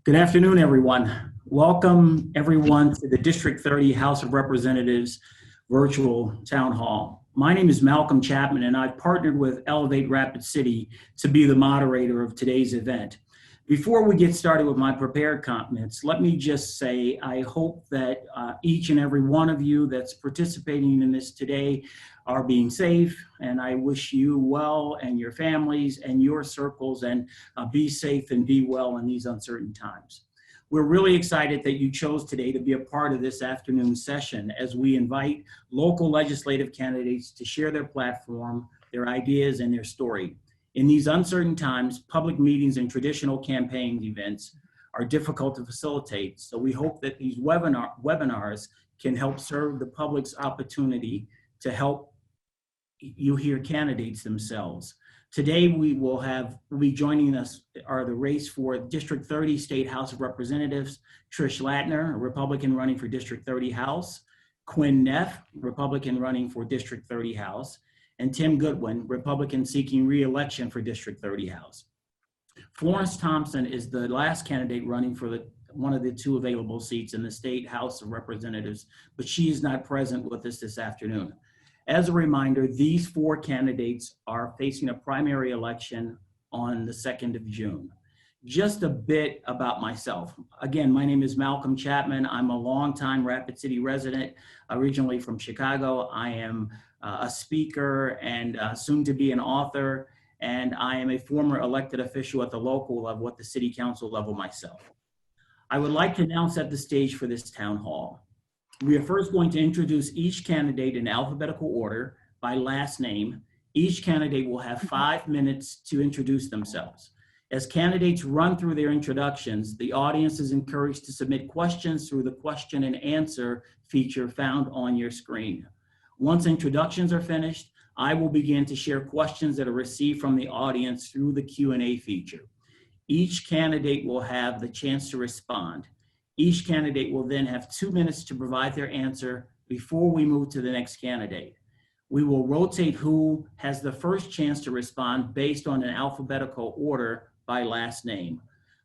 Good afternoon, everyone. Welcome, everyone, to the District 30 House of Representatives virtual town hall. My name is Malcolm Chapman, and I've partnered with Elevate Rapid City to be the moderator of today's event. Before we get started with my prepared comments, let me just say I hope that each and every one of you that's participating in this today are being safe, and I wish you well and your families and your circles, and be safe and be well in these uncertain times. We're really excited that you chose today to be a part of this afternoon session as we invite local legislative candidates to share their platform, their ideas, and their story. In these uncertain times, public meetings and traditional campaign events are difficult to facilitate, so we hope that these webinars can help serve the public's opportunity to help you hear candidates themselves. Today we'll be joining us are the race for District 30 State House of Representatives, Trish Latner, a Republican running for District 30 House, Quinn Neff, Republican running for District 30 House, and Tim Goodwin, Republican seeking re-election for District 30 House. Florence Thompson is the last candidate running for one of the two available seats in the State House of Representatives, but she is not present with us this afternoon. As a reminder, these four candidates are facing a primary election on the 2nd of June. Just a bit about myself. Again, my name is Malcolm Chapman. I'm a longtime Rapid City resident, originally from Chicago. I am a speaker and soon to be an author, and I am a former elected official at the local level, at the city council level myself. I would like to now set the stage for this town hall. We are first going to introduce each candidate in alphabetical order by last name. Each candidate will have 5 minutes to introduce themselves. As candidates run through their introductions, the audience is encouraged to submit questions through the question and answer feature found on your screen. Once introductions are finished, I will begin to share questions that are received from the audience through the Q&A feature. Each candidate will have the chance to respond. Each candidate will then have 2 minutes to provide their answer before we move to the next candidate. We will rotate who has the first chance to respond based on an alphabetical order by last name.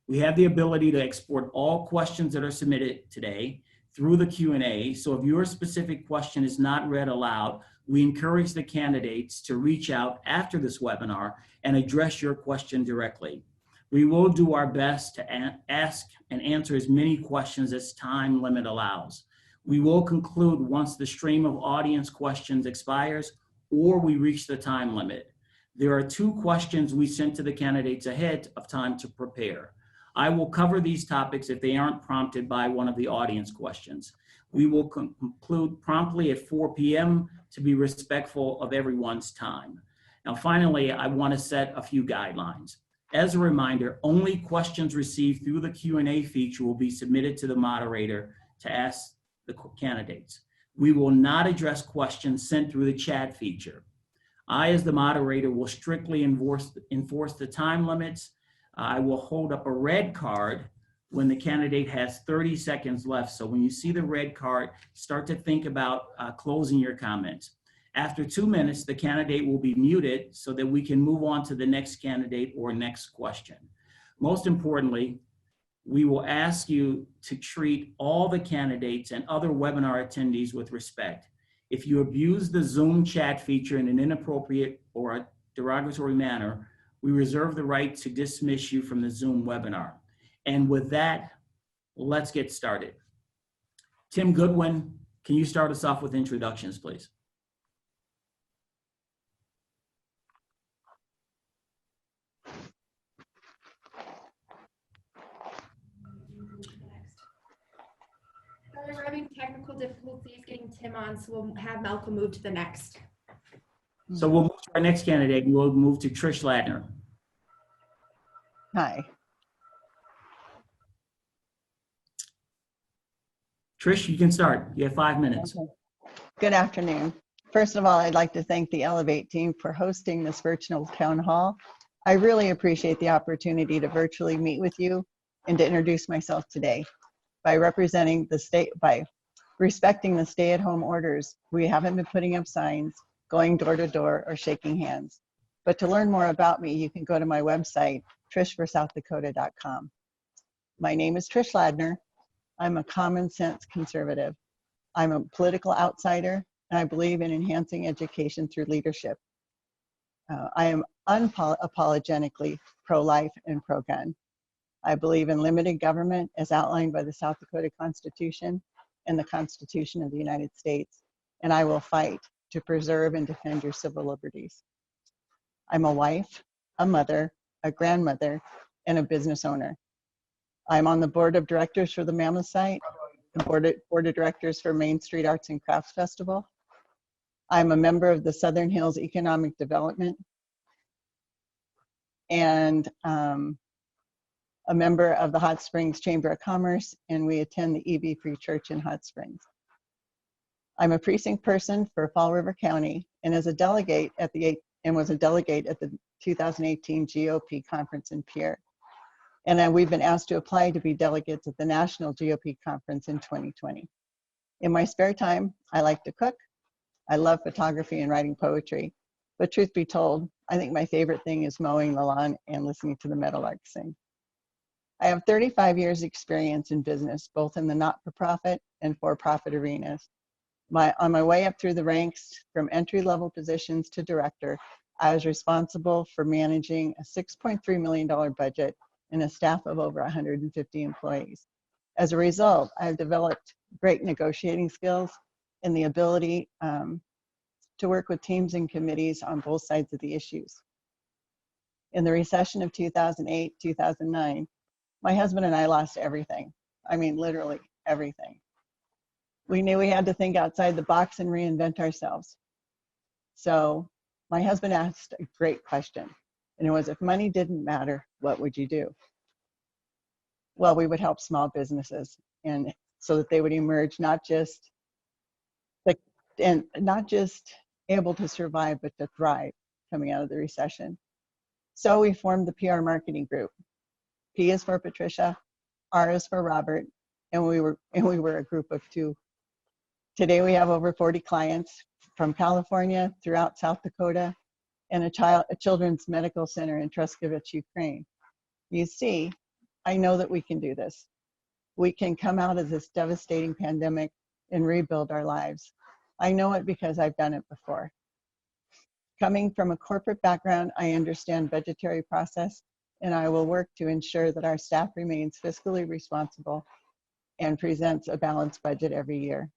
We have the ability to export all questions that are submitted today through the Q&A, so if your specific question is not read aloud, we encourage the candidates to reach out after this webinar and address your question directly. We will do our best to ask and answer as many questions as time limit allows. We will conclude once the stream of audience questions expires or we reach the time limit. There are 2 questions we sent to the candidates ahead of time to prepare. I will cover these topics if they aren't prompted by one of the audience questions. We will conclude promptly at 4 p.m. to be respectful of everyone's time. Now, finally, I want to set a few guidelines. As a reminder, only questions received through the Q&A feature will be submitted to the moderator to ask the candidates. We will not address questions sent through the chat feature. I, as the moderator, will strictly enforce the time limits. I will hold up a red card when the candidate has 30 seconds left. So when you see the red card, start to think about closing your comments. After 2 minutes, the candidate will be muted so that we can move on to the next candidate or next question. Most importantly, we will ask you to treat all the candidates and other webinar attendees with respect. If you abuse the Zoom chat feature in an inappropriate or a derogatory manner, we reserve the right to dismiss you from the Zoom webinar. And with that, let's get started. Tim Goodwin, can you start us off with introductions, please? We're having technical difficulties getting Tim on, so we'll have Malcolm move to the next. So we'll move to our next candidate, and we'll move to Trish Latner. Hi. Trish, you can start. You have 5 minutes. Okay. Good afternoon. First of all, I'd like to thank the Elevate team for hosting this virtual town hall. I really appreciate the opportunity to virtually meet with you and to introduce myself today. By respecting the stay-at-home orders, we haven't been putting up signs, going door to door, or shaking hands. But to learn more about me, you can go to my website, trishforsouthdakota.com. My name is Trish Ladner. I'm a common sense conservative. I'm a political outsider, and I believe in enhancing education through leadership. I am unapologetically pro-life and pro-gun. I believe in limited government as outlined by the South Dakota Constitution and the Constitution of the United States, and I will fight to preserve and defend your civil liberties. I'm a wife, a mother, a grandmother, and a business owner. I'm on the board of directors for the Mammoth Site, the board of directors for Main Street Arts and Crafts Festival. I'm a member of the Southern Hills Economic Development, and a member of the Hot Springs Chamber of Commerce, and we attend the EV Free Church in Hot Springs. I'm a precinct person for Fall River County, and as a delegate at the 2018 GOP conference in Pierre. And we've been asked to apply to be delegates at the National GOP conference in 2020. In my spare time, I like to cook. I love photography and writing poetry. But truth be told, I think my favorite thing is mowing the lawn and listening to the meadowlarks sing. I have 35 years experience in business, both in the not-for-profit and for-profit arenas. On my way up through the ranks from entry-level positions to director, I was responsible for managing a $6.3 million budget and a staff of over 150 employees. As a result, I've developed great negotiating skills and the ability to work with teams and committees on both sides of the issues. In the recession of 2008, 2009, my husband and I lost everything. I mean, literally everything. We knew we had to think outside the box and reinvent ourselves. So my husband asked a great question, and it was, if money didn't matter, what would you do? Well, we would help small businesses, and so that they would emerge not just able to survive, but to thrive coming out of the recession. So we formed the PR marketing group. P is for Patricia, R is for Robert, and we were a group of two. Today we have over 40 clients from California, throughout South Dakota, and a children's medical center in Truskavich, Ukraine. You see, I know that we can do this. We can come out of this devastating pandemic and rebuild our lives. I know it because I've done it before. Coming from a corporate background, I understand budgetary process, and I will work to ensure that our staff remains fiscally responsible and presents a balanced budget every year.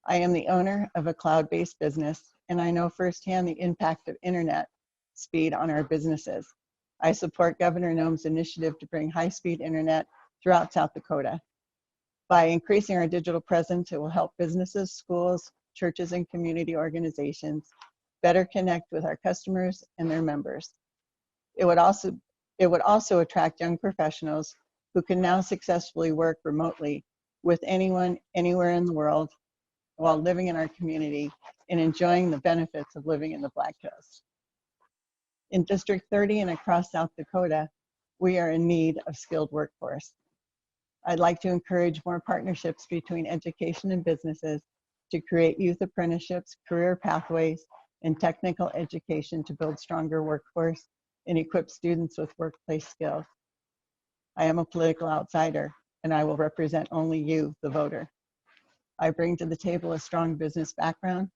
I am the owner of a cloud-based business, and I know firsthand the impact of internet speed on our businesses. I support Governor Noem's initiative to bring high-speed internet throughout South Dakota. By increasing our digital presence, it will help businesses, schools, churches, and community organizations better connect with our customers and their members. It would also attract young professionals who can now successfully work remotely with anyone, anywhere in the world, while living in our community and enjoying the benefits of living in the Black Hills. In District 30 and across South Dakota, we are in need of skilled workforce. I'd like to encourage more partnerships between education and businesses to create youth apprenticeships, career pathways, and technical education to build stronger workforce and equip students with workplace skills. I am a political outsider, and I will represent only you, the voter. I bring to the table a strong business background,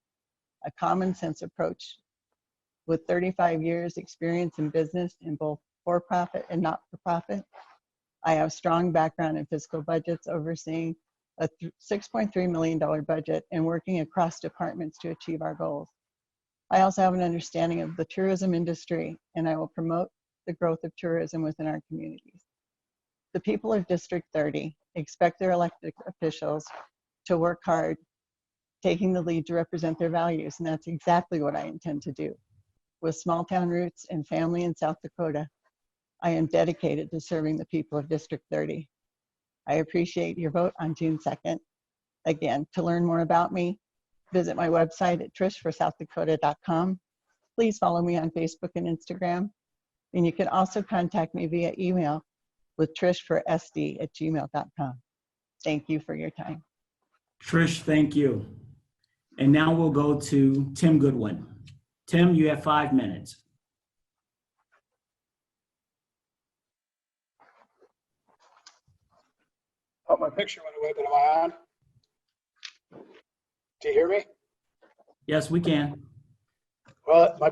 a common sense approach. With 35 years experience in business in both for-profit and not-for-profit, I have strong background in fiscal budgets, overseeing a $6.3 million budget and working across departments to achieve our goals. I also have an understanding of the tourism industry, and I will promote the growth of tourism within our communities. The people of District 30 expect their elected officials to work hard, taking the lead to represent their values, and that's exactly what I intend to do. With small town roots and family in South Dakota, I am dedicated to serving the people of District 30. I appreciate your vote on June 2nd. Again, to learn more about me, visit my website at trishforsouthdakota.com. Please follow me on Facebook and Instagram. And you can also contact me via email with trishforsd@gmail.com. Thank you for your time. Trish, thank you. And now we'll go to Tim Goodwin. Tim, you have 5 minutes. Oh, my picture went away, but am I on? Do you hear me? Yes, we can. Well, my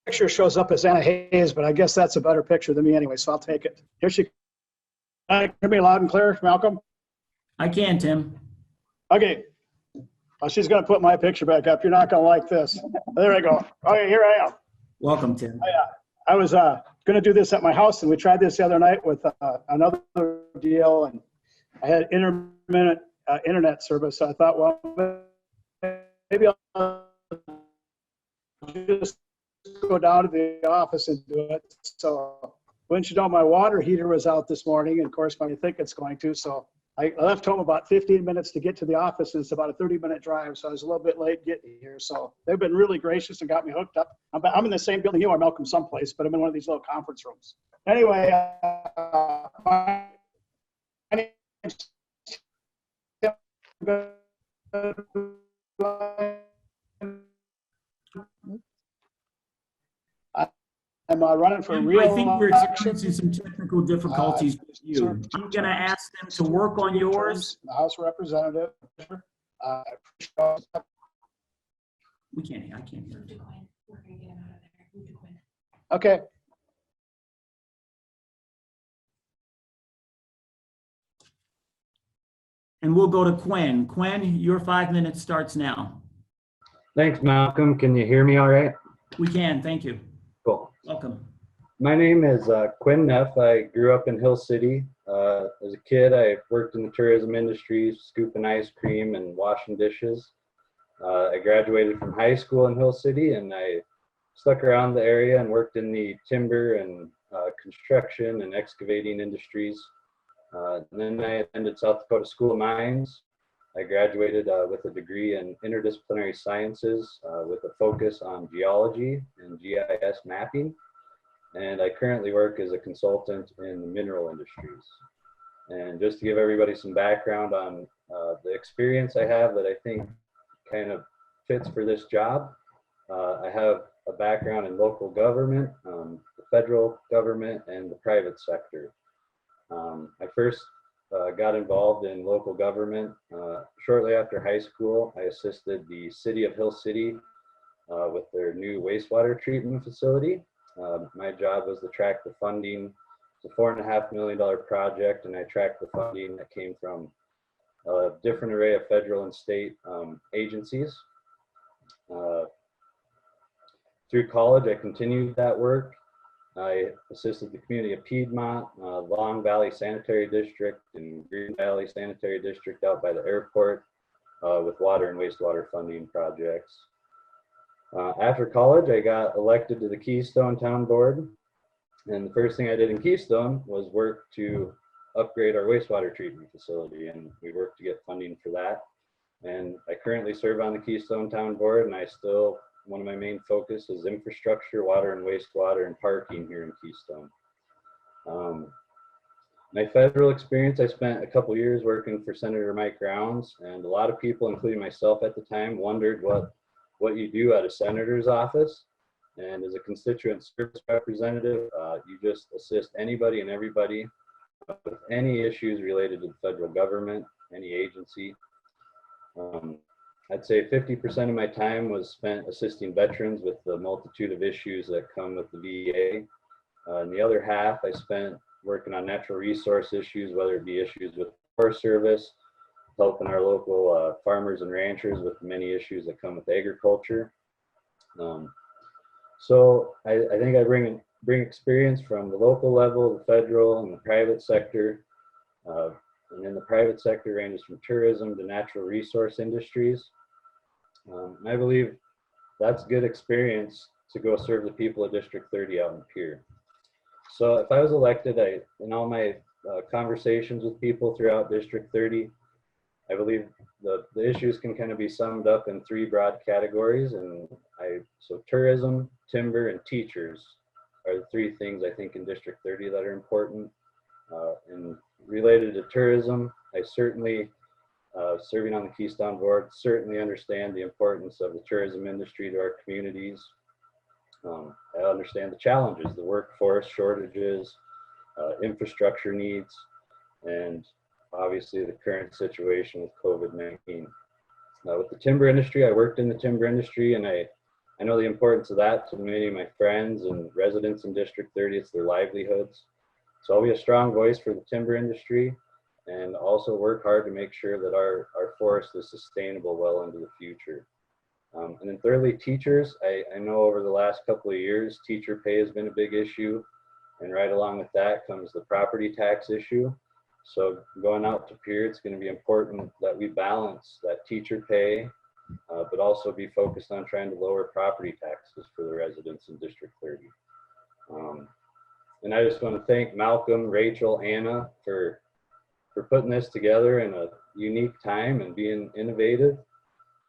picture shows up as Anna Hayes, but I guess that's a better picture than me anyway, so I'll take it. Here she, hear me loud and clear, Malcolm? I can, Tim. Okay. Oh, she's gonna put my picture back up. You're not gonna like this. There I go. Okay, here I am. Welcome, Tim. I was gonna do this at my house, and we tried this the other night with another deal, and I had intermittent internet service. So I thought, well, maybe I'll just go down to the office and do it. So wouldn't you know, my water heater was out this morning, and of course, I think it's going to. So I left home about 15 minutes to get to the office, and it's about a 30-minute drive. So I was a little bit late getting here. So they've been really gracious and got me hooked up. I'm in the same building you are, Malcolm, someplace, but I'm in one of these little conference rooms. Anyway, my name's I'm running for Tim, real I think we're election. experiencing some technical difficulties with you. You're going to ask them to work on yours? The House Representative. We can't, I can't hear. Move to Quinn. We're gonna get him out of there. Move to Quinn. Okay. And we'll go to Quinn. Quinn, your 5 minutes starts now. Thanks, Malcolm. Can you hear me all right? We can, thank you. Cool. Welcome. My name is Quinn Neff. I grew up in Hill City. As a kid, I worked in the tourism industry, scooping ice cream and washing dishes. I graduated from high school in Hill City, and I stuck around the area and worked in the timber and construction and excavating industries. And then I attended South Dakota School of Mines. I graduated with a degree in interdisciplinary sciences with a focus on geology and GIS mapping. And I currently work as a consultant in the mineral industries. And just to give everybody some background on the experience I have that I think kind of fits for this job, I have a background in local government, the federal government, and the private sector. I first got involved in local government shortly after high school. I assisted the city of Hill City with their new wastewater treatment facility. My job was to track the funding. It's a $4.5 million project, and I tracked the funding that came from a different array of federal and state agencies. Through college, I continued that work. I assisted the community of Piedmont, Long Valley Sanitary District, and Green Valley Sanitary District out by the airport with water and wastewater funding projects. After college, I got elected to the Keystone Town Board. And the first thing I did in Keystone was work to upgrade our wastewater treatment facility. And we worked to get funding for that. And I currently serve on the Keystone Town Board, and one of my main focus is infrastructure, water and wastewater, and parking here in Keystone. My federal experience, I spent a couple years working for Senator Mike Rounds, and a lot of people, including myself at the time, wondered what you do at a senator's office. And as a constituent service representative, you just assist anybody and everybody with any issues related to the federal government, any agency. I'd say 50% of my time was spent assisting veterans with the multitude of issues that come with the VA. And the other half I spent working on natural resource issues, whether it be issues with the Forest Service, helping our local farmers and ranchers with many issues that come with agriculture. So I think I bring experience from the local level, the federal, and the private sector. And then the private sector ranges from tourism to natural resource industries. And I believe that's good experience to go serve the people of District 30 out in Pierre. So if I was elected, in all my conversations with people throughout District 30, I believe the issues can kind of be summed up in three broad categories. And so tourism, timber, and teachers are the three things I think in District 30 that are important. And related to tourism, I certainly, serving on the Keystone Board, certainly understand the importance of the tourism industry to our communities. I understand the challenges, the workforce shortages, infrastructure needs, and obviously the current situation with COVID-19. With the timber industry, I worked in the timber industry, and I know the importance of that to many of my friends and residents in District 30. It's their livelihoods. So I'll be a strong voice for the timber industry and also work hard to make sure that our forest is sustainable well into the future. And then thirdly, teachers. I know over the last couple of years, teacher pay has been a big issue. And right along with that comes the property tax issue. So going out to Pier, it's going to be important that we balance that teacher pay, but also be focused on trying to lower property taxes for the residents in District 30. And I just want to thank Malcolm, Rachel, Anna for putting this together in a unique time and being innovative.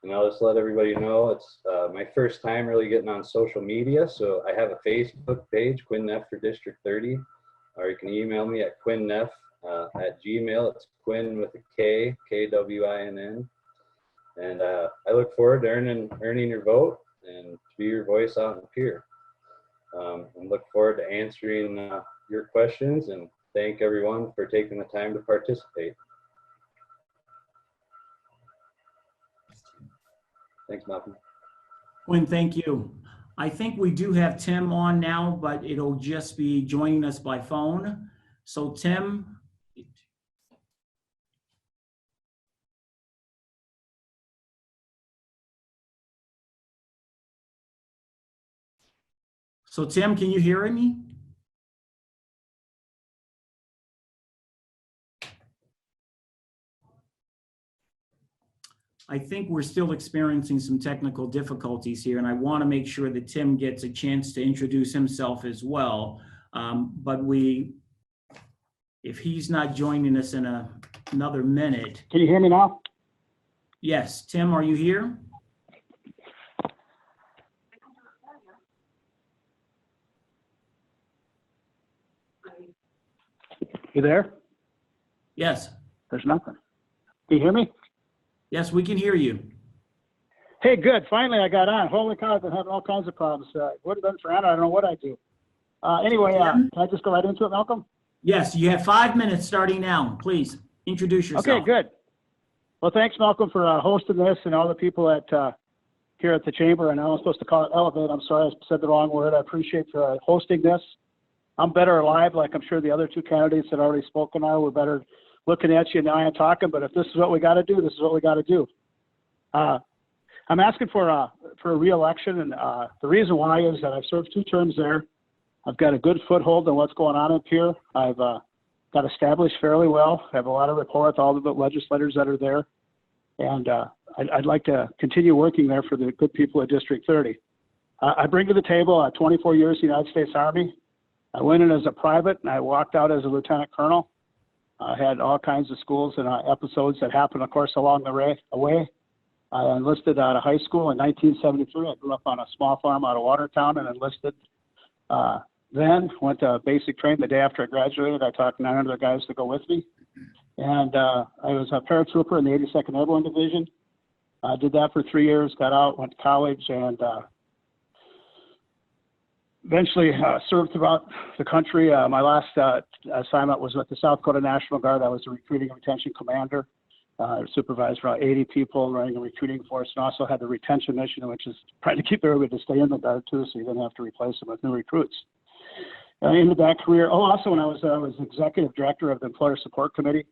And I'll just let everybody know it's my first time really getting on social media. So I have a Facebook page, Quinn Neff for District 30, or you can email me at quinnneff@gmail. It's Quinn with a K, Kwinn. And I look forward to earning your vote and to be your voice out in Pier. And look forward to answering your questions, and thank everyone for taking the time to participate. Thanks, Malcolm. Quinn, thank you. I think we do have Tim on now, but it'll just be joining us by phone. So Tim. So Tim, can you hear me? I think we're still experiencing some technical difficulties here, and I want to make sure that Tim gets a chance to introduce himself as well. But if he's not joining us in another minute. Can you hear me now? Yes, Tim, are you here? You there? Yes. There's nothing. Can you hear me? Yes, we can hear you. Hey, good. Finally, I got on. Holy cow, I've been having all kinds of problems. Wouldn't have been for Anna, I don't know what I'd do. Anyway, can I just go right into it, Malcolm? Yes, you have 5 minutes starting now. Please introduce yourself. Okay, good. Well, thanks, Malcolm, for hosting this, and all the people at here at the chamber. And I was supposed to call it Elevate. I'm sorry, I said the wrong word. I appreciate hosting this. I'm better alive, like I'm sure the other two candidates that already spoken are. We're better looking at you now and talking, but if this is what we got to do, this is what we got to do. I'm asking for a re-election, and the reason why is that I've served 2 terms there. I've got a good foothold on what's going on up here. I've got established fairly well. I have a lot of rapport with all of the legislators that are there, and I'd like to continue working there for the good people of District 30. I bring to the table 24 years in the United States Army. I went in as a private, and I walked out as a lieutenant colonel. I had all kinds of schools and episodes that happened, of course, along the way. I enlisted out of high school in 1973. I grew up on a small farm out of Watertown and enlisted. Then went to basic training the day after I graduated. I talked 9 other guys to go with me. And I was a paratrooper in the 82nd Airborne Division. I did that for 3 years, got out, went to college, and eventually served throughout the country. My last assignment was with the South Dakota National Guard. I was a recruiting and retention commander. Supervised about 80 people running a recruiting force, and also had the retention mission, which is trying to keep everybody to stay in the Guard too, so you didn't have to replace them with new recruits. In that career, also when I was executive director of the Employer Support Committee,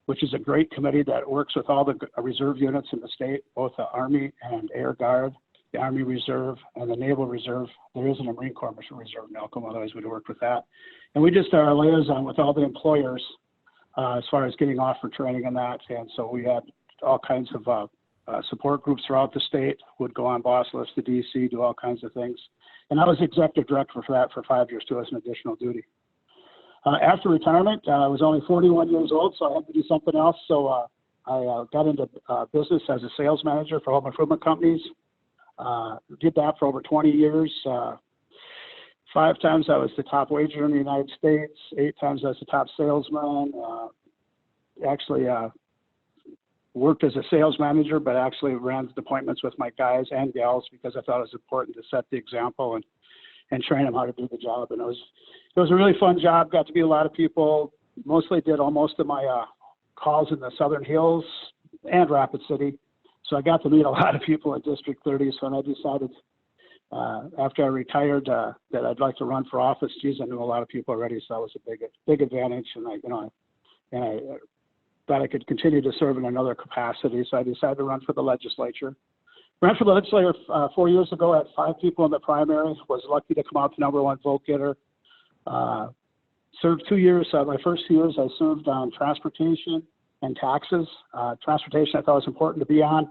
which is a great committee that works with all the reserve units in the state, both the Army and Air Guard, the Army Reserve, and the Naval Reserve. There isn't a Marine Corps Reserve, Malcolm, otherwise we'd have worked with that. And we just are a liaison with all the employers as far as getting offer training and that. And so we had all kinds of support groups throughout the state, would go on boss list to DC, do all kinds of things. And I was executive director for that for 5 years too as an additional duty. After retirement, I was only 41 years old, so I had to do something else. So I got into business as a sales manager for home improvement companies. Did that for over 20 years. 5 times I was the top wage earner in the United States. 8 times I was the top salesman. Actually worked as a sales manager, but actually ran the appointments with my guys and gals because I thought it was important to set the example and train them how to do the job. And it was a really fun job. Got to meet a lot of people. Mostly did most of my calls in the Southern Hills and Rapid City. So I got to meet a lot of people at District 30. So when I decided after I retired that I'd like to run for office, geez, I knew a lot of people already, so that was a big advantage. And I thought I could continue to serve in another capacity. So I decided to run for the legislature. Ran for the legislature 4 years ago. I had 5 people in the primary. Was lucky to come out the #1 vote getter. Served 2 years. My first 2 years I served on transportation and taxes. Transportation I thought was important to be on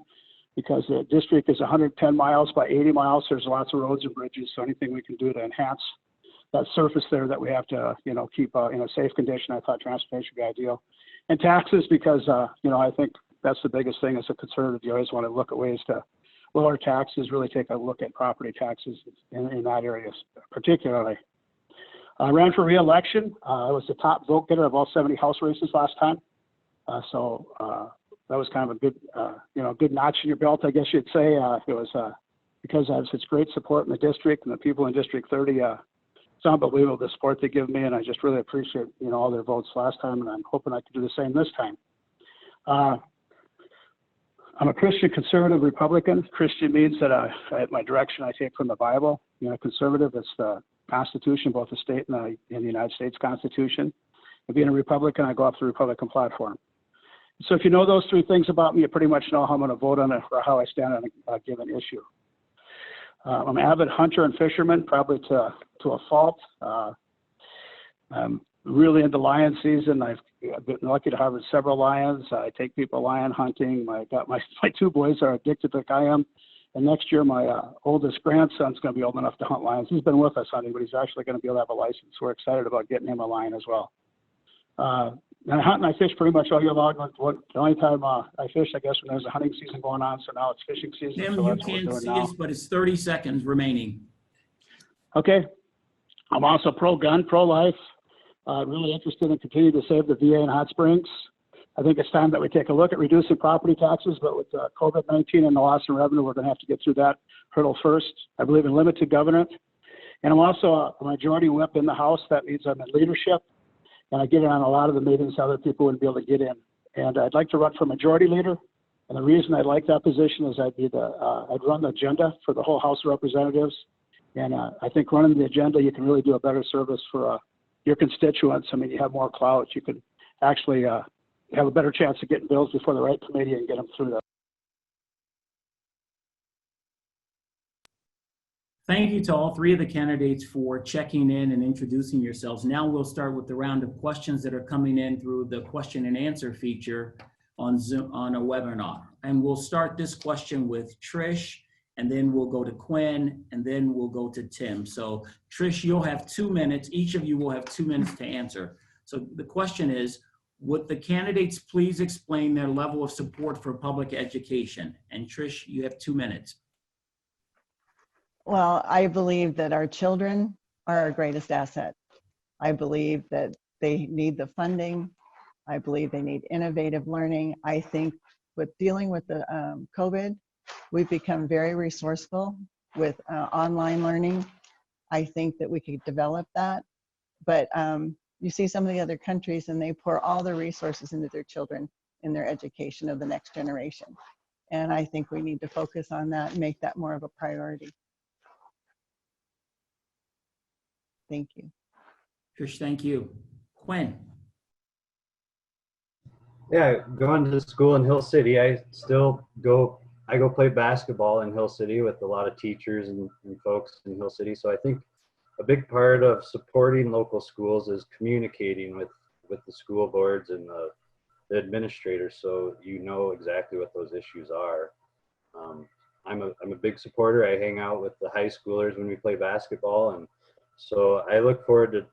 because the district is 110 miles by 80 miles. There's lots of roads and bridges. So anything we can do to enhance that surface there that we have to, keep in a safe condition, I thought transportation would be ideal. And taxes because, I think that's the biggest thing as a conservative. You always want to look at ways to lower taxes, really take a look at property taxes in that area particularly. I ran for re-election. I was the top vote getter of all 70 House races last time. So that was kind of a good, good notch in your belt, I guess you'd say. It was because I have such great support in the district and the people in District 30. It's unbelievable the support they give me, and I just really appreciate, all their votes last time, and I'm hoping I can do the same this time. I'm a Christian conservative Republican. Christian means that my direction I take from the Bible. Conservative, it's the Constitution, both the state and the United States Constitution. And being a Republican, I go off the Republican platform. So if you know those 3 things about me, you pretty much know how I'm going to vote on it or how I stand on a given issue. I'm an avid hunter and fisherman, probably to a fault. I'm really into lion season. I've been lucky to harvest several lions. I take people lion hunting. My 2 boys are addicted like I am. And next year, my oldest grandson's going to be old enough to hunt lions. He's been with us hunting, but he's actually going to be able to have a license. We're excited about getting him a lion as well. And I hunt and I fish pretty much all year long. The only time I fish, I guess, when there's a hunting season going on. So now it's fishing season. Tim, so you that's what we're can't doing see now. us, but it's 30 seconds remaining. Okay. I'm also pro-gun, pro-life. Really interested in continuing to save the VA in Hot Springs. I think it's time that we take a look at reducing property taxes, but with COVID-19 and the loss in revenue, we're going to have to get through that hurdle first. I believe in limited government. And I'm also a majority whip in the House. That means I'm in leadership. And I get in on a lot of the meetings other people wouldn't be able to get in. And I'd like to run for majority leader. And the reason I like that position is I'd run the agenda for the whole House of Representatives. And I think running the agenda, you can really do a better service for your constituents. I mean, you have more clout. You can actually have a better chance of getting bills before the right committee and get them through that. Thank you to all 3 of the candidates for checking in and introducing yourselves. Now we'll start with the round of questions that are coming in through the question and answer feature on Zoom, on a webinar. And we'll start this question with Trish, and then we'll go to Quinn, and then we'll go to Tim. So Trish, you'll have 2 minutes. Each of you will have 2 minutes to answer. So the question is, would the candidates please explain their level of support for public education? And Trish, you have 2 minutes. Well, I believe that our children are our greatest asset. I believe that they need the funding. I believe they need innovative learning. I think with dealing with the COVID, we've become very resourceful with online learning. I think that we could develop that. But you see some of the other countries and they pour all their resources into their children in their education of the next generation. And I think we need to focus on that and make that more of a priority. Thank you. Trish, thank you. Quinn. Yeah, going to school in Hill City, I go play basketball in Hill City with a lot of teachers and folks in Hill City. So I think a big part of supporting local schools is communicating with the school boards and the administrators, so you know exactly what those issues are. I'm a big supporter. I hang out with the high schoolers when we play basketball, and so I look forward to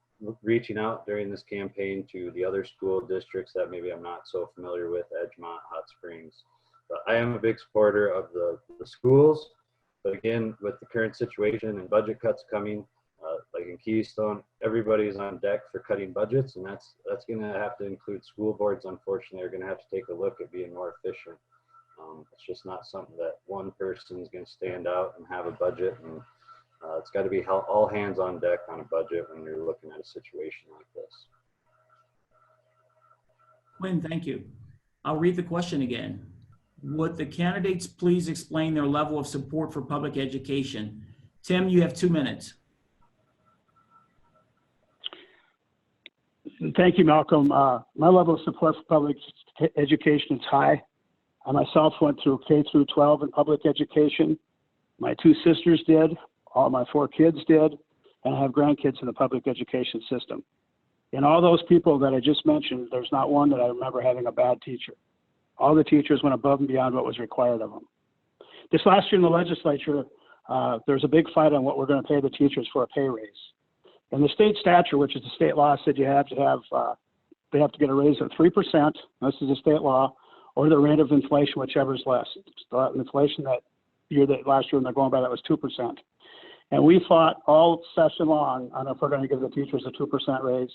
reaching out during this campaign to the other school districts that maybe I'm not so familiar with, Edgemont, Hot Springs. But I am a big supporter of the schools. But again, with the current situation and budget cuts coming, like in Keystone, everybody's on deck for cutting budgets, and that's going to have to include school boards. Unfortunately, are going to have to take a look at being more efficient. It's just not something that one person is going to stand out and have a budget, and it's got to be all hands on deck on a budget when you're looking at a situation like this. Quinn, thank you. I'll read the question again. Would the candidates please explain their level of support for public education? Tim, you have 2 minutes. Thank you, Malcolm. My level of support for public education is high. I myself went through K through 12 in public education. My 2 sisters did, all my 4 kids did, and I have grandkids in the public education system. In all those people that I just mentioned, there's not one that I remember having a bad teacher. All the teachers went above and beyond what was required of them. This last year in the legislature, there's a big fight on what we're going to pay the teachers for a pay raise. And the state statute, which is the state law, said they have to get a raise of 3%, this is a state law, or the rate of inflation, whichever is less. The inflation last year, when they're going by, that was 2%. And we fought all session long on if we're going to give the teachers a 2% raise.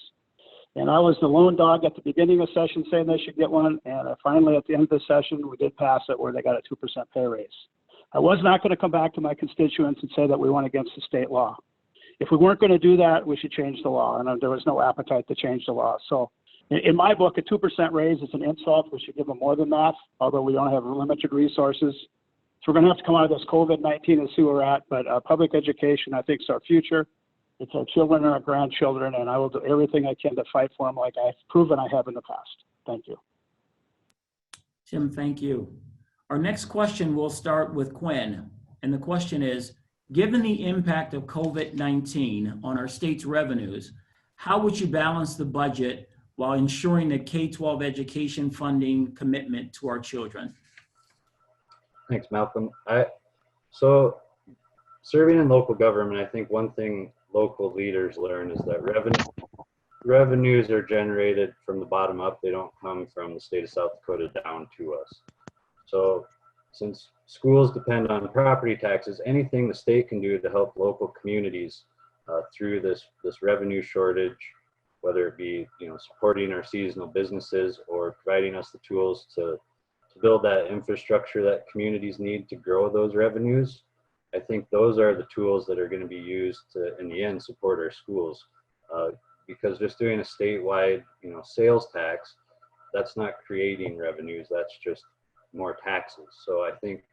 And I was the lone dog at the beginning of session saying they should get one. And finally, at the end of the session, we did pass it where they got a 2% pay raise. I was not going to come back to my constituents and say that we went against the state law. If we weren't going to do that, we should change the law. And there was no appetite to change the law. So in my book, a 2% raise is an insult. We should give them more than that, although we don't have limited resources. So we're going to have to come out of this COVID-19 and see where we're at. But public education, I think, is our future. It's our children and our grandchildren, and I will do everything I can to fight for them like I've proven I have in the past. Thank you. Tim, thank you. Our next question will start with Quinn. And the question is, given the impact of COVID-19 on our state's revenues, how would you balance the budget while ensuring the K-12 education funding commitment to our children? Thanks, Malcolm. So serving in local government, I think one thing local leaders learn is that revenues are generated from the bottom up. They don't come from the state of South Dakota down to us. So since schools depend on property taxes, anything the state can do to help local communities through this revenue shortage, whether it be supporting our seasonal businesses or providing us the tools to build that infrastructure that communities need to grow those revenues, I think those are the tools that are going to be used to, in the end, support our schools. Because just doing a statewide, sales tax, that's not creating revenues. That's just more taxes. So I think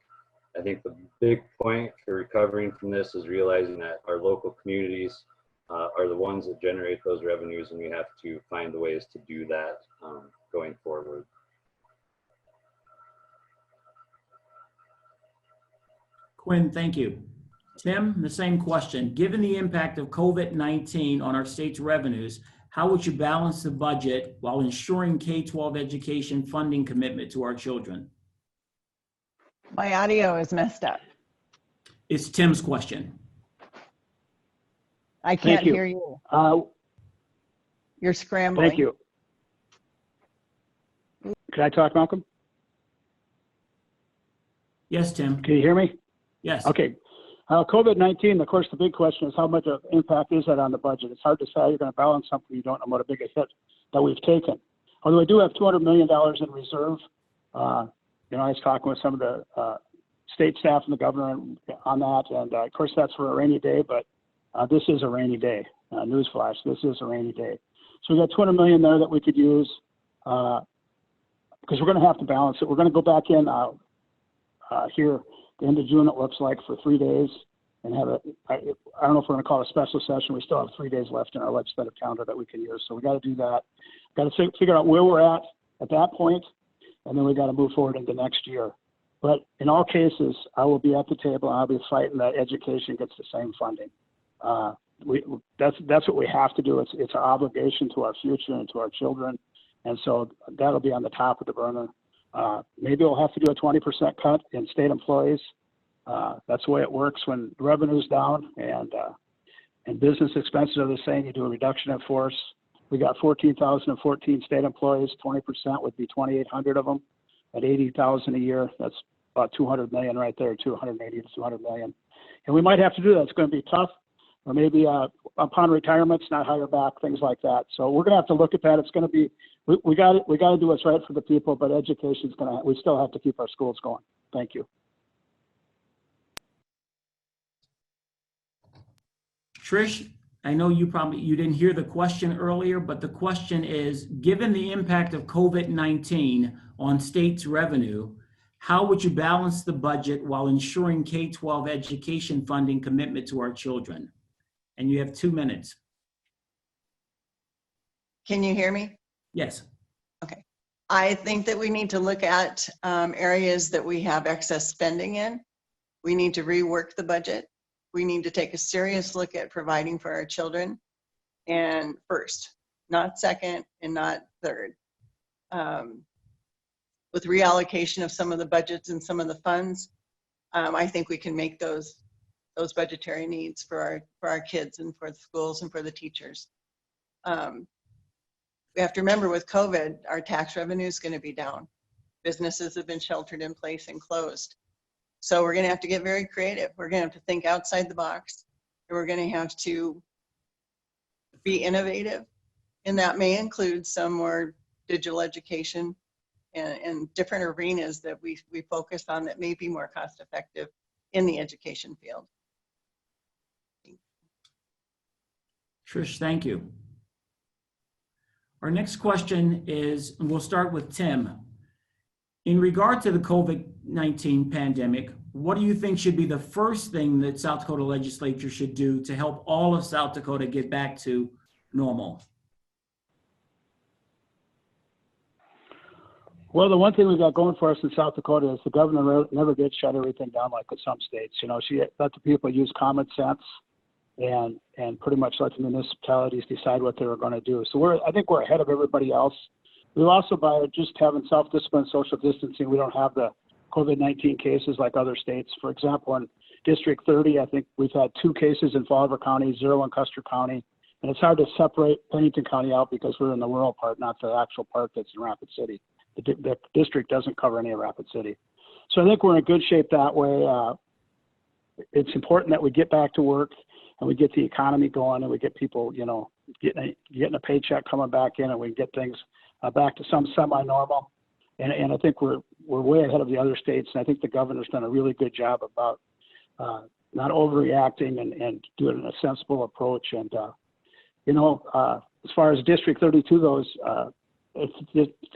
the big point for recovering from this is realizing that our local communities are the ones that generate those revenues, and we have to find the ways to do that going forward. Quinn, thank you. Tim, the same question. Given the impact of COVID-19 on our state's revenues, how would you balance the budget while ensuring K-12 education funding commitment to our children? My audio is messed up. It's Tim's question. I can't Thank you. hear you. You're scrambling. Thank you. Can I talk, Malcolm? Yes, Tim. Can you hear me? Yes. Okay. COVID-19, of course, the big question is how much of impact is that on the budget? It's hard to say how you're going to balance something you don't know what a big hit that we've taken. Although we do have $200 million in reserve. I was talking with some of the state staff and the governor on that, and of course that's for a rainy day, but this is a rainy day. Newsflash, this is a rainy day. So we got $200 million there that we could use because we're going to have to balance it. We're going to go back in here the end of June, it looks like, for 3 days and have I don't know if we're going to call it a special session. We still have 3 days left in our legislative calendar that we can use. So we got to do that. Got to figure out where we're at that point, and then we got to move forward into next year. But in all cases, I will be at the table and I'll be fighting that education gets the same funding. That's what we have to do. It's our obligation to our future and to our children. And so that'll be on the top of the burner. Maybe we'll have to do a 20% cut in state employees. That's the way it works when revenue's down and business expenses are the same. You do a reduction in force. We got 14,014 state employees. 20% would be 2,800 of them at 80,000 a year. That's about 200 million right there, 280 to 200 million. And we might have to do that. It's going to be tough. Or maybe upon retirements, not hire back, things like that. So we're going to have to look at that. It's going to be, we got to do what's right for the people, but education's we still have to keep our schools going. Thank you. Trish, I know you didn't hear the question earlier, but the question is, given the impact of COVID-19 on states' revenue, how would you balance the budget while ensuring K-12 education funding commitment to our children? And you have 2 minutes. Can you hear me? Yes. I think that we need to look at areas that we have excess spending in. We need to rework the budget. We need to take a serious look at providing for our children, and first, not second and not third. With reallocation of some of the budgets and some of the funds, I think we can make those budgetary needs for our kids and for the schools and for the teachers. We have to remember, with COVID, our tax revenue is going to be down. Businesses have been sheltered in place and closed. So we're going to have to get very creative. We're going to have to think outside the box. And we're going to have to be innovative. And that may include some more digital education and different arenas that we focus on that may be more cost effective in the education field. Trish, thank you. Our next question is, and we'll start with Tim. In regard to the COVID-19 pandemic, what do you think should be the first thing that South Dakota legislature should do to help all of South Dakota get back to normal? Well, the one thing we've got going for us in South Dakota is the governor never did shut everything down like in some states. You know, she let the people use common sense and pretty much let the municipalities decide what they were going to do. So I think we're ahead of everybody else. We've also, by just having self-discipline, social distancing, we don't have the COVID-19 cases like other states. For example, in District 30, I think we've had 2 cases in Fall River County, 0 in Custer County. And it's hard to separate Pennington County out because we're in the rural part, not the actual part that's in Rapid City. The district doesn't cover any of Rapid City. So I think we're in good shape that way. It's important that we get back to work and we get the economy going and we get people, you know, getting a paycheck coming back in, and we get things back to some semi-normal. And I think we're way ahead of the other states. And I think the governor's done a really good job about not overreacting and doing a sensible approach. And, you know, as far as District 32 goes,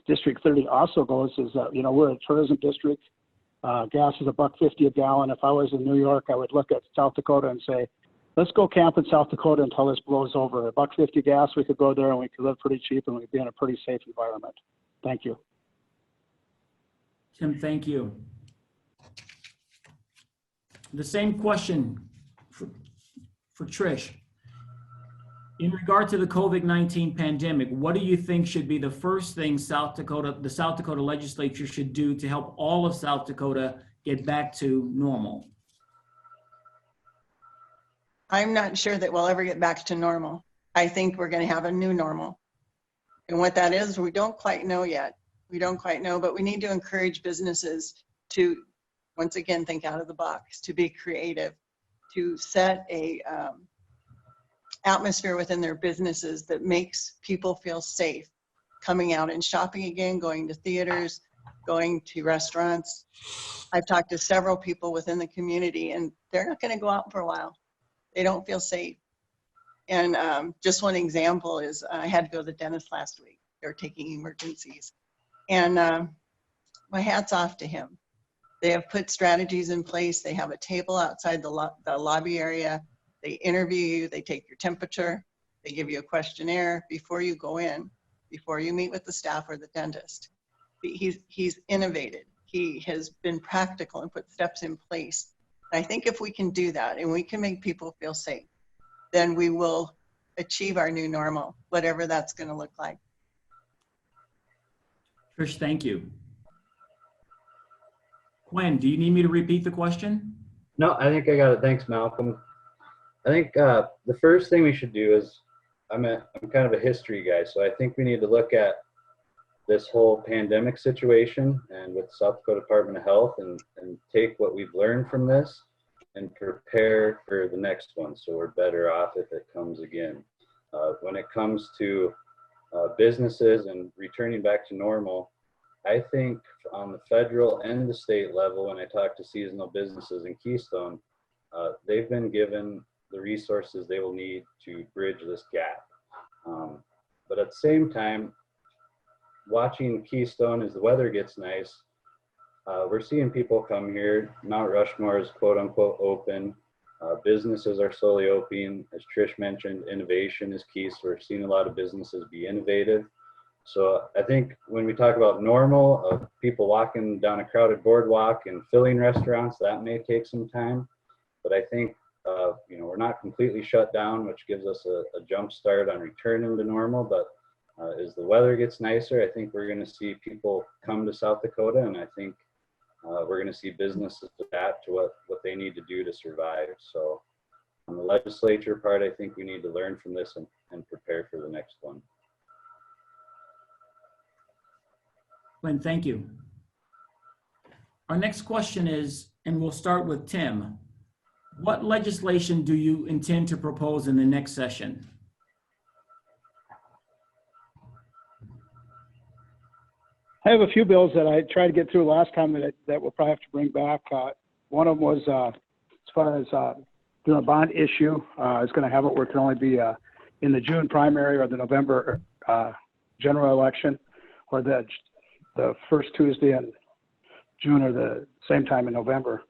District 30 also goes is that, you know, we're a tourism district. Gas is $1.50 a gallon. If I was in New York, I would look at South Dakota and say, let's go camp in South Dakota until this blows over. $1.50 gas, we could go there and we could live pretty cheap and we'd be in a pretty safe environment. Thank you. Tim, thank you. The same question for Trish. In regard to the COVID-19 pandemic, what do you think should be the first thing the South Dakota legislature should do to help all of South Dakota get back to normal? I'm not sure that we'll ever get back to normal. I think we're going to have a new normal. And what that is, we don't quite know yet. We don't quite know, but we need to encourage businesses to, once again, think out of the box, to be creative, to set a atmosphere within their businesses that makes people feel safe coming out and shopping again, going to theaters, going to restaurants. I've talked to several people within the community and they're not going to go out for a while. They don't feel safe. And just one example is I had to go to the dentist last week. They were taking emergencies. And my hat's off to him. They have put strategies in place. They have a table outside the lobby area. They interview you, they take your temperature, they give you a questionnaire before you go in, before you meet with the staff or the dentist. He's innovated. He has been practical and put steps in place. And I think if we can do that and we can make people feel safe, then we will achieve our new normal, whatever that's going to look like. Trish, thank you. Quinn, do you need me to repeat the question? No, I think I got it. Thanks, Malcolm. I think the first thing we should do is, I'm kind of a history guy, so I think we need to look at this whole pandemic situation and with South Dakota Department of Health and take what we've learned from this and prepare for the next one so we're better off if it comes again. When it comes to businesses and returning back to normal, I think on the federal and the state level, when I talk to seasonal businesses in Keystone, they've been given the resources they will need to bridge this gap. But at the same time, watching Keystone as the weather gets nice, we're seeing people come here. Mount Rushmore is quote unquote open. Businesses are slowly opening. As Trish mentioned, innovation is key. So we're seeing a lot of businesses be innovative. So I think when we talk about normal of people walking down a crowded boardwalk and filling restaurants, that may take some time. But I think, we're not completely shut down, which gives us a jump start on returning to normal. But as the weather gets nicer, I think we're going to see people come to South Dakota, and I think we're going to see businesses adapt to what they need to do to survive. So on the legislature part, I think we need to learn from this and prepare for the next one. Glenn, thank you. Our next question is, and we'll start with Tim. What legislation do you intend to propose in the next session? I have a few bills that I tried to get through last time that we'll probably have to bring back. One of them was as far as doing a bond issue. It's going to have it where it can only be in the June primary or the November general election, or the first Tuesday in June or the same time in November.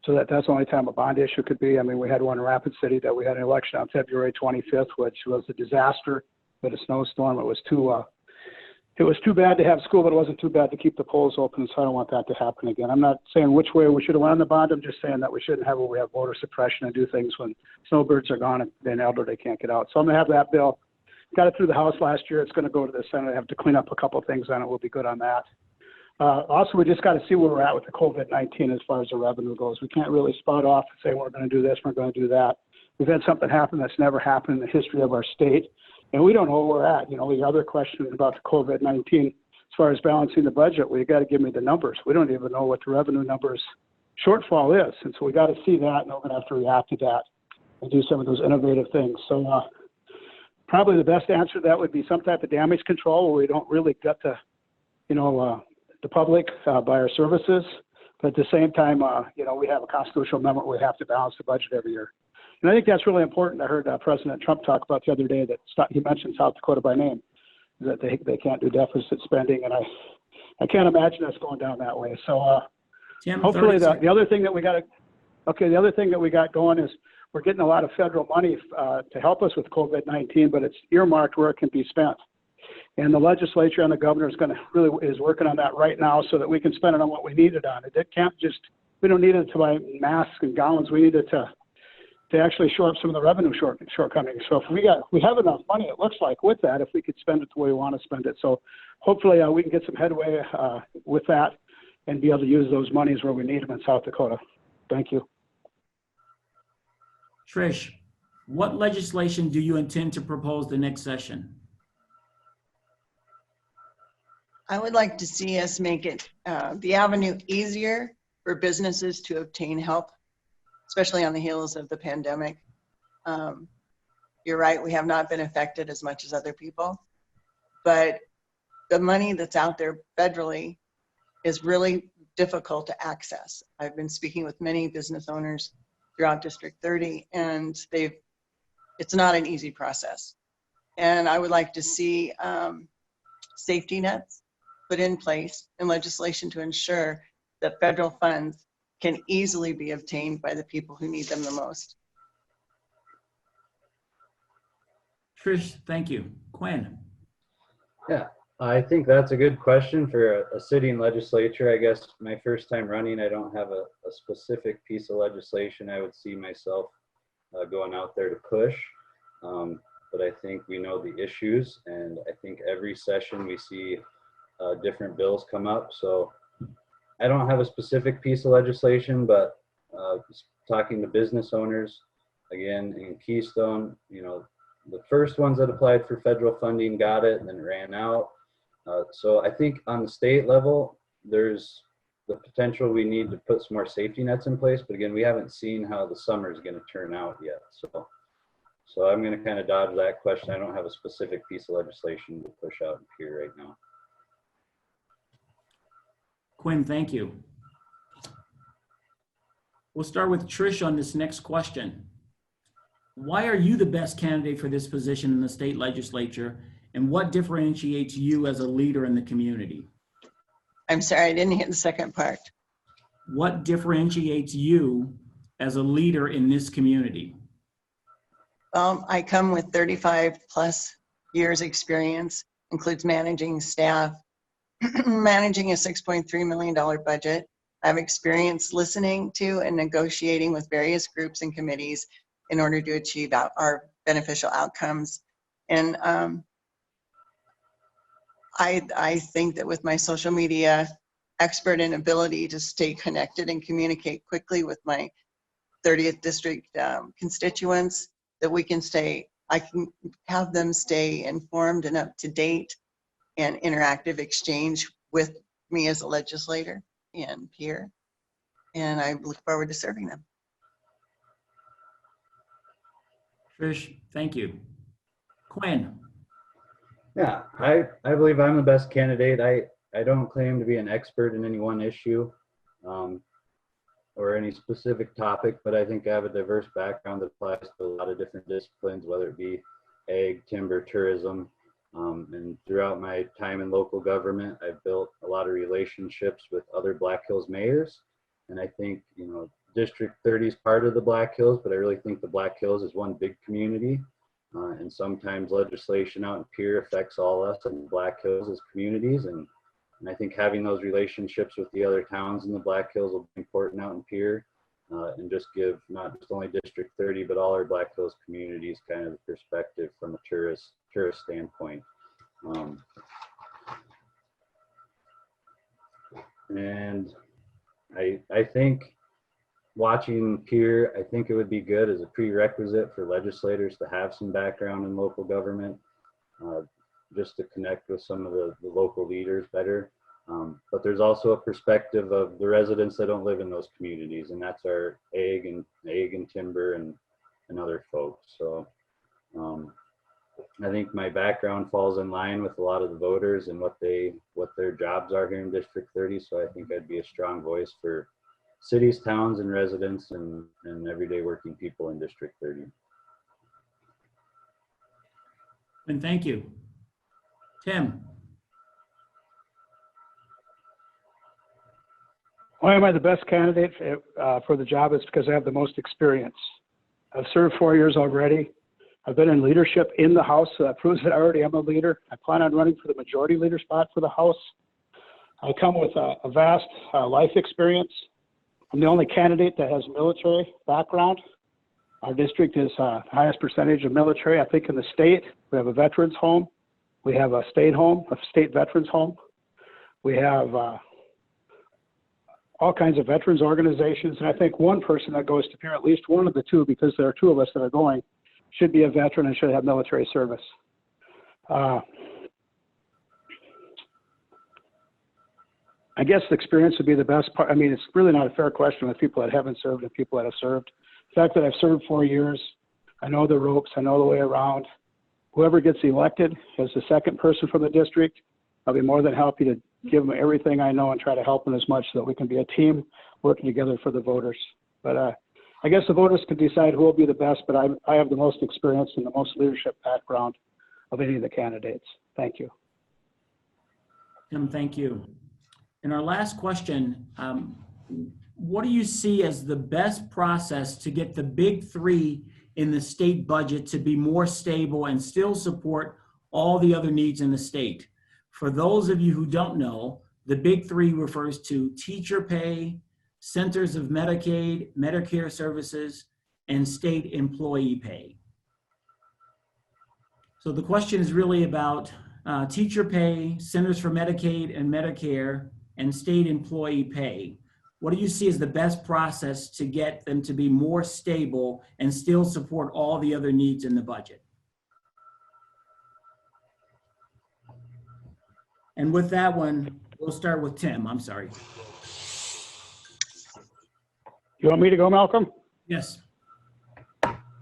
So that's the only time a bond issue could be. I mean, we had one in Rapid City that we had an election on February 25th, which was a disaster with a snowstorm. It was too bad to have school, but it wasn't too bad to keep the polls open. So I don't want that to happen again. I'm not saying which way we should have won the bond. I'm just saying that we shouldn't have where we have voter suppression and do things when snowbirds are gone and then elderly can't get out. So I'm going to have that bill. Got it through the House last year. It's going to go to the Senate. I have to clean up a couple of things on it. We'll be good on that. Also, we just got to see where we're at with the COVID-19 as far as the revenue goes. We can't really spot off and say we're going to do this, we're going to do that. We've had something happen that's never happened in the history of our state, and we don't know where we're at. The other question about the COVID-19, as far as balancing the budget, well, you got to give me the numbers. We don't even know what the revenue numbers shortfall is, and so we got to see that, and we're going to have to react to that and do some of those innovative things. So probably the best answer to that would be some type of damage control where we don't really get the public by our services, but at the same time, we have a constitutional amendment where we have to balance the budget every year. And I think that's really important. I heard President Trump talk about the other day that he mentioned South Dakota by name, that they can't do deficit spending, and I can't imagine us going down that way. So Tim, hopefully the other thing that we got going is we're getting a lot of federal money to help us with COVID-19, but it's earmarked where it can be spent. And the legislature and the governor is working on that right now so that we can spend it on what we need it on. We don't need it to buy masks and gowns. We need it to actually shore up some of the revenue shortcomings. So if we have enough money, it looks like, with that, if we could spend it the way we want to spend it. So hopefully we can get some headway with that and be able to use those monies where we need them in South Dakota. Thank you. Trish, what legislation do you intend to propose the next session? I would like to see us make it the avenue easier for businesses to obtain help, especially on the heels of the pandemic. You're right, we have not been affected as much as other people, but the money that's out there federally is really difficult to access. I've been speaking with many business owners throughout District 30, and it's not an easy process. And I would like to see safety nets put in place and legislation to ensure that federal funds can easily be obtained by the people who need them the most. Trish, thank you. Quinn. Yeah, I think that's a good question for a sitting legislature. I guess my first time running, I don't have a specific piece of legislation I would see myself going out there to push. But I think we know the issues, and I think every session we see different bills come up. So I don't have a specific piece of legislation, but talking to business owners, again, in Keystone, the first ones that applied for federal funding got it and then ran out. So I think on the state level, there's the potential we need to put some more safety nets in place. But again, we haven't seen how the summer is going to turn out yet. So I'm going to kind of dodge that question. I don't have a specific piece of legislation to push out here right now. Quinn, thank you. We'll start with Trish on this next question. Why are you the best candidate for this position in the state legislature? And what differentiates you as a leader in the community? I'm sorry, I didn't hear the second part. What differentiates you as a leader in this community? I come with 35 plus years experience, includes managing staff, managing a $6.3 million budget. I have experience listening to and negotiating with various groups and committees in order to achieve our beneficial outcomes. And I think that with my social media expert and ability to stay connected and communicate quickly with my 30th district constituents, that I can have them stay informed and up to date and interactive exchange with me as a legislator and peer. And I look forward to serving them. Trish, thank you. Quinn. Yeah, I believe I'm the best candidate. I don't claim to be an expert in any one issue or any specific topic, but I think I have a diverse background that applies to a lot of different disciplines, whether it be ag, timber, tourism. And throughout my time in local government, I've built a lot of relationships with other Black Hills mayors. And I think, District 30 is part of the Black Hills, but I really think the Black Hills is one big community. And sometimes legislation out in Pierre affects all us in the Black Hills as communities. And I think having those relationships with the other towns in the Black Hills will be important out in Pierre, and just give not just only District 30, but all our Black Hills communities kind of the perspective from a tourist standpoint. And I think watching Pierre, I think it would be good as a prerequisite for legislators to have some background in local government, just to connect with some of the local leaders better. But there's also a perspective of the residents that don't live in those communities, and that's our ag and timber and other folks. So I think my background falls in line with a lot of the voters and what their jobs are here in District 30. So I think I'd be a strong voice for cities, towns, and residents and everyday working people in District 30. And thank you. Tim. Why am I the best candidate for the job? It's because I have the most experience. I've served 4 years already. I've been in leadership in the House, so that proves that I already am a leader. I plan on running for the majority leader spot for the House. I come with a vast life experience. I'm the only candidate that has military background. Our district is the highest percentage of military, I think, in the state. We have a veterans home. We have a state home, a state veterans home. We have all kinds of veterans organizations. And I think one person that goes to Pierre, at least one of the two, because there are two of us that are going, should be a veteran and should have military service. I guess the experience would be the best part. I mean, it's really not a fair question with people that haven't served and people that have served. The fact that I've served 4 years, I know the ropes, I know the way around. Whoever gets elected as the second person from the district, I'll be more than happy to give them everything I know and try to help them as much so that we can be a team working together for the voters. But I guess the voters can decide who will be the best, but I have the most experience and the most leadership background of any of the candidates. Thank you. Tim, thank you. And our last question, what do you see as the best process to get the big three in the state budget to be more stable and still support all the other needs in the state? For those of you who don't know, the big three refers to teacher pay, centers of Medicaid, Medicare services, and state employee pay. So the question is really about teacher pay, centers for Medicaid and Medicare, and state employee pay. What do you see as the best process to get them to be more stable and still support all the other needs in the budget? And with that one, we'll start with Tim. I'm sorry. You want me to go, Malcolm? Yes.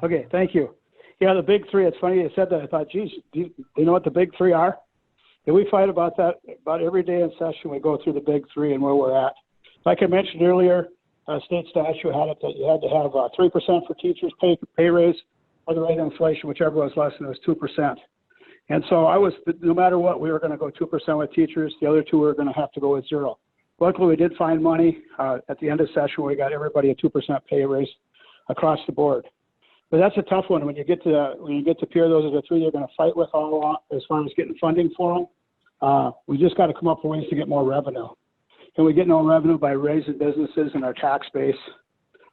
Okay, thank you. Yeah, the big three, it's funny you said that. I thought, geez, do you know what the big three are? And we fight about that about every day in session. We go through the big three and where we're at. Like I mentioned earlier, state statute had it that you had to have 3% for teachers pay raise, or the rate of inflation, whichever was less, and it was 2%. And so no matter what, we were going to go 2% with teachers. The other two were going to have to go with 0. Luckily, we did find money at the end of the session where we got everybody a 2% pay raise across the board. But that's a tough one. When you get to peer those are the three you're going to fight with all along as far as getting funding for them. We just got to come up with ways to get more revenue. And we get more revenue by raising businesses and our tax base.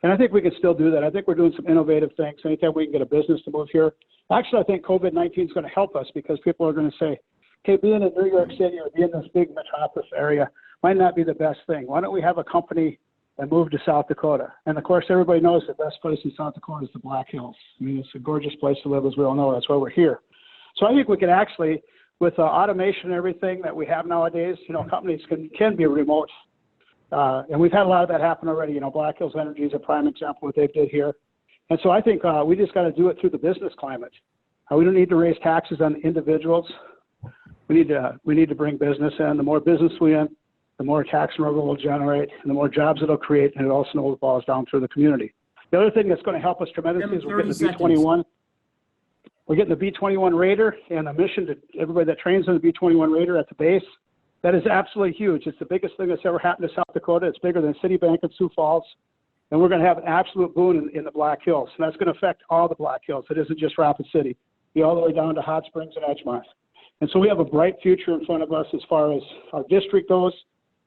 And I think we can still do that. I think we're doing some innovative things. Anytime we can get a business to move here. Actually, I think COVID-19 is going to help us because people are going to say, okay, being in New York City or being in this big metropolis area might not be the best thing. Why don't we have a company and move to South Dakota? And of course, everybody knows the best place in South Dakota is the Black Hills. I mean, it's a gorgeous place to live, as we all know. That's why we're here. So I think we can actually, with automation and everything that we have nowadays, companies can be remote. And we've had a lot of that happen already. Black Hills Energy is a prime example of what they did here. And so I think we just got to do it through the business climate. We don't need to raise taxes on individuals. We need to bring business in. The more business we in, the more tax revenue we'll generate, and the more jobs it'll create, and it also snowballs down through the community. The other thing that's going to help us tremendously is we're getting the B-21. We're getting the B-21 Raider and a mission to everybody that trains on the B-21 Raider at the base. That is absolutely huge. It's the biggest thing that's ever happened to South Dakota. It's bigger than Citibank in Sioux Falls. And we're going to have an absolute boon in the Black Hills. And that's going to affect all the Black Hills. It isn't just Rapid City. Be all the way down to Hot Springs and Edgemont. And so we have a bright future in front of us as far as our district goes,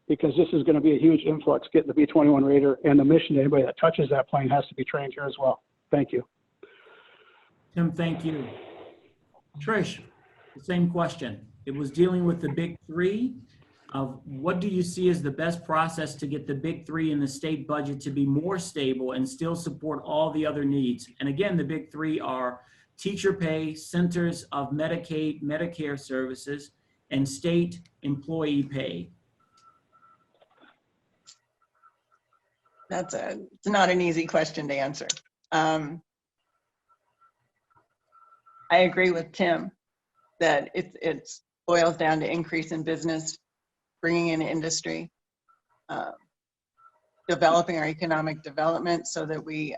because this is going to be a huge influx getting the B-21 Raider, and the mission to anybody that touches that plane has to be trained here as well. Thank you. Tim, thank you. Trish, the same question. It was dealing with the big three. What do you see as the best process to get the big three in the state budget to be more stable and still support all the other needs? And again, the big three are teacher pay, centers of Medicaid, Medicare services, and state employee pay. It's not an easy question to answer. I agree with Tim that it boils down to increase in business, bringing in industry, developing our economic development so that we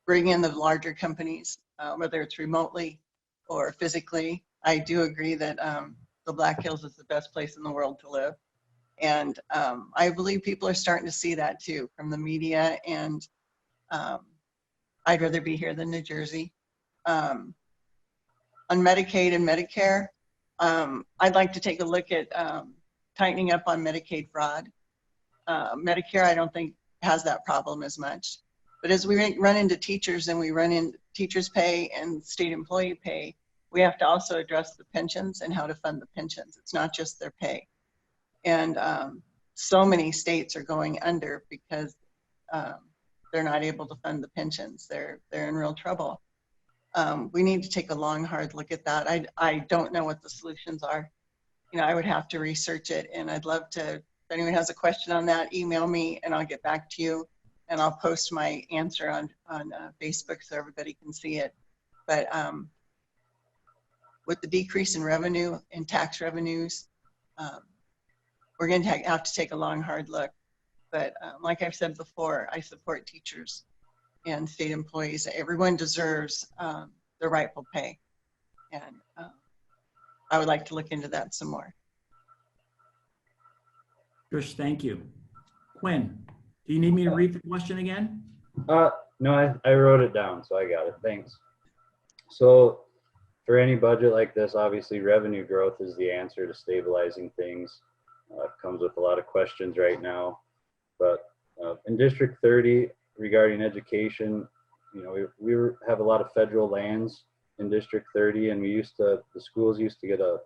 bring in the larger companies, whether it's remotely or physically. I do agree that the Black Hills is the best place in the world to live. And I believe people are starting to see that too from the media, and I'd rather be here than New Jersey. On Medicaid and Medicare, I'd like to take a look at tightening up on Medicaid fraud. Medicare, I don't think has that problem as much. But as we run into teachers and we run in teachers' pay and state employee pay, we have to also address the pensions and how to fund the pensions. It's not just their pay. And so many states are going under because they're not able to fund the pensions. They're in real trouble. We need to take a long, hard look at that. I don't know what the solutions are. I would have to research it, and I'd love to, if anyone has a question on that, email me and I'll get back to you, and I'll post my answer on Facebook so everybody can see it. But with the decrease in revenue and tax revenues, we're going to have to take a long, hard look. But like I've said before, I support teachers and state employees. Everyone deserves their rightful pay. And I would like to look into that some more. Trish, thank you. Quinn, do you need me to read the question again? No, I wrote it down, so I got it. Thanks. So for any budget like this, obviously revenue growth is the answer to stabilizing things. It comes with a lot of questions right now. But in District 30, regarding education, we have a lot of federal lands in District 30, and the schools used to get a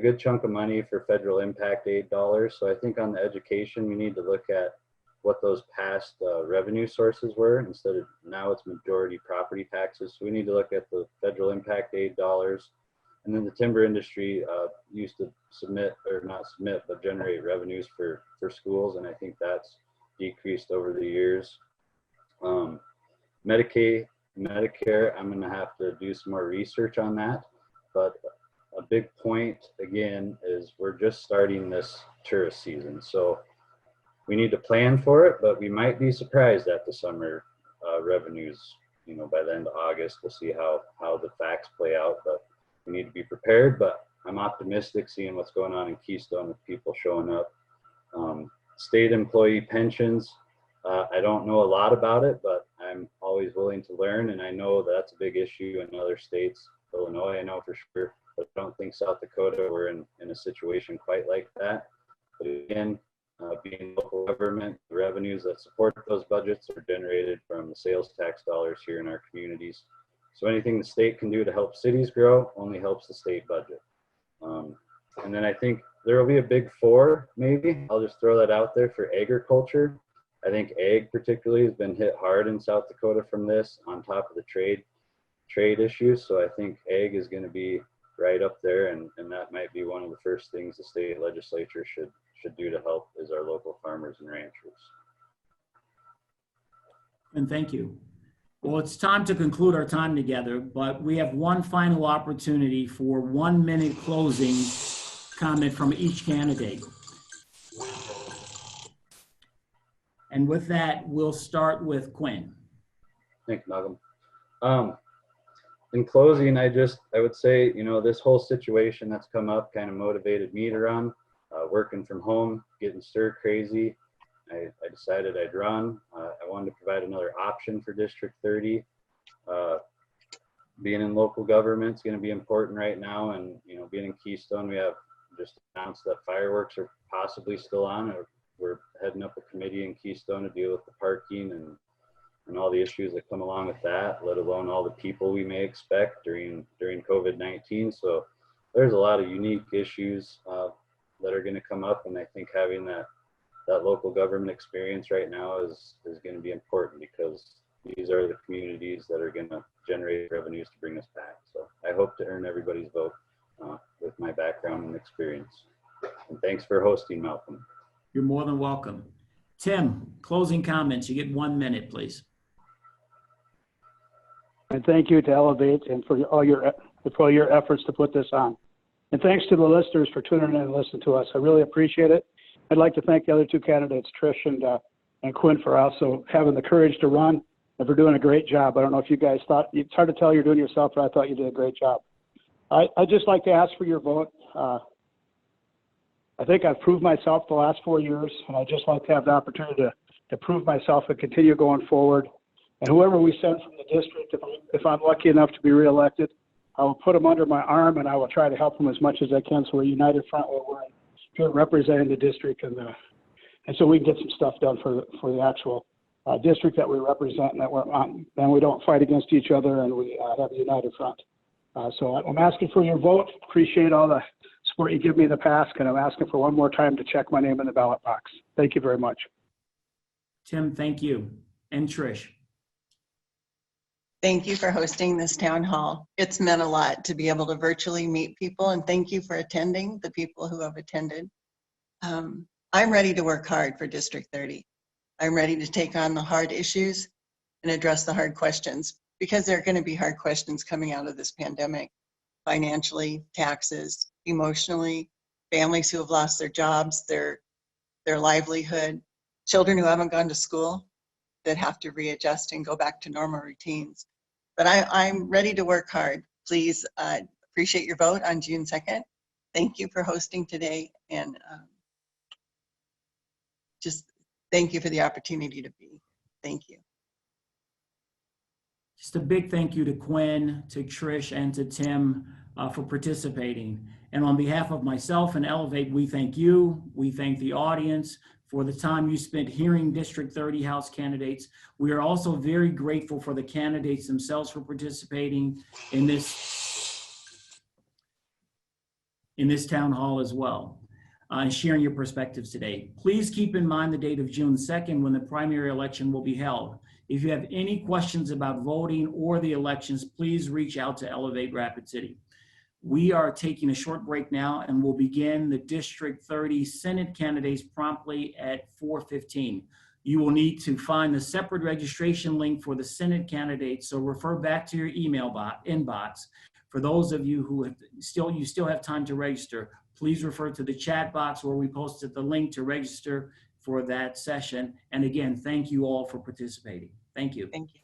good chunk of money for federal impact aid dollars. So I think on the education, we need to look at what those past revenue sources were. Instead of now it's majority property taxes. So we need to look at the federal impact aid dollars. And then the timber industry used to but generate revenues for schools. And I think that's decreased over the years. Medicaid, Medicare, I'm going to have to do some more research on that. But a big point, again, is we're just starting this tourist season. So we need to plan for it, but we might be surprised at the summer revenues by the end of August, we'll see how the facts play out, but we need to be prepared. But I'm optimistic seeing what's going on in Keystone with people showing up. State employee pensions, I don't know a lot about it, but I'm always willing to learn, and I know that's a big issue in other states. Illinois, I know for sure, but I don't think South Dakota, we're in a situation quite like that. But again, being local government, the revenues that support those budgets are generated from the sales tax dollars here in our communities. So anything the state can do to help cities grow only helps the state budget. And then I think there will be a big four, maybe. I'll just throw that out there for agriculture. I think ag particularly has been hit hard in South Dakota from this, on top of the trade issues. So I think ag is going to be right up there, and that might be one of the first things the state legislature should do to help is our local farmers and ranchers. And thank you. Well, it's time to conclude our time together, but we have one final opportunity for 1 minute closing comment from each candidate. And with that, we'll start with Quinn. Thank you, Malcolm. In closing, I would say, this whole situation that's come up kind of motivated me to run. Working from home, getting stir crazy, I decided I'd run. I wanted to provide another option for District 30. Being in local government is going to be important right now, and being in Keystone, we have just announced that fireworks are possibly still on. We're heading up a committee in Keystone to deal with the parking and all the issues that come along with that, let alone all the people we may expect during COVID-19. So there's a lot of unique issues that are going to come up, and I think having that local government experience right now is going to be important, because these are the communities that are going to generate revenues to bring us back. So I hope to earn everybody's vote with my background and experience. And thanks for hosting, Malcolm. You're more than welcome. Tim, closing comments. You get 1 minute, please. And thank you to Elevate and for all your efforts to put this on. And thanks to the listeners for tuning in and listening to us. I really appreciate it. I'd like to thank the other two candidates, Trish and Quinn, for also having the courage to run and for doing a great job. I don't know if you guys thought, it's hard to tell you're doing yourself, but I thought you did a great job. I'd just like to ask for your vote. I think I've proved myself the last 4 years, and I'd just like to have the opportunity to prove myself and continue going forward. And whoever we send from the district, if I'm lucky enough to be reelected, I will put them under my arm, and I will try to help them as much as I can. So we're a united front where we're here representing the district, and so we can get some stuff done for the actual district that we represent, and that then we don't fight against each other, and we have a united front. So I'm asking for your vote. Appreciate all the support you give me in the past, and I'm asking for one more time to check my name in the ballot box. Thank you very much. Tim, thank you. And Trish. Thank you for hosting this town hall. It's meant a lot to be able to virtually meet people, and thank you for attending, the people who have attended. I'm ready to work hard for District 30. I'm ready to take on the hard issues and address the hard questions, because there are going to be hard questions coming out of this pandemic, financially, taxes, emotionally, families who have lost their jobs, their livelihood, children who haven't gone to school that have to readjust and go back to normal routines. But I'm ready to work hard. Please appreciate your vote on June 2nd. Thank you for hosting today, and just thank you for the opportunity to be. Thank you. Just a big thank you to Quinn, to Trish, and to Tim for participating. And on behalf of myself and Elevate, we thank you. We thank the audience for the time you spent hearing District 30 House candidates. We are also very grateful for the candidates themselves for participating in this town hall as well, and sharing your perspectives today. Please keep in mind the date of June 2nd when the primary election will be held. If you have any questions about voting or the elections, please reach out to Elevate Rapid City. We are taking a short break now, and we'll begin the District 30 Senate candidates promptly at 4:15. You will need to find the separate registration link for the Senate candidates, so refer back to your email inbox. For those of you who still have time to register, please refer to the chat box where we posted the link to register for that session. And again, thank you all for participating. Thank you. Thank you.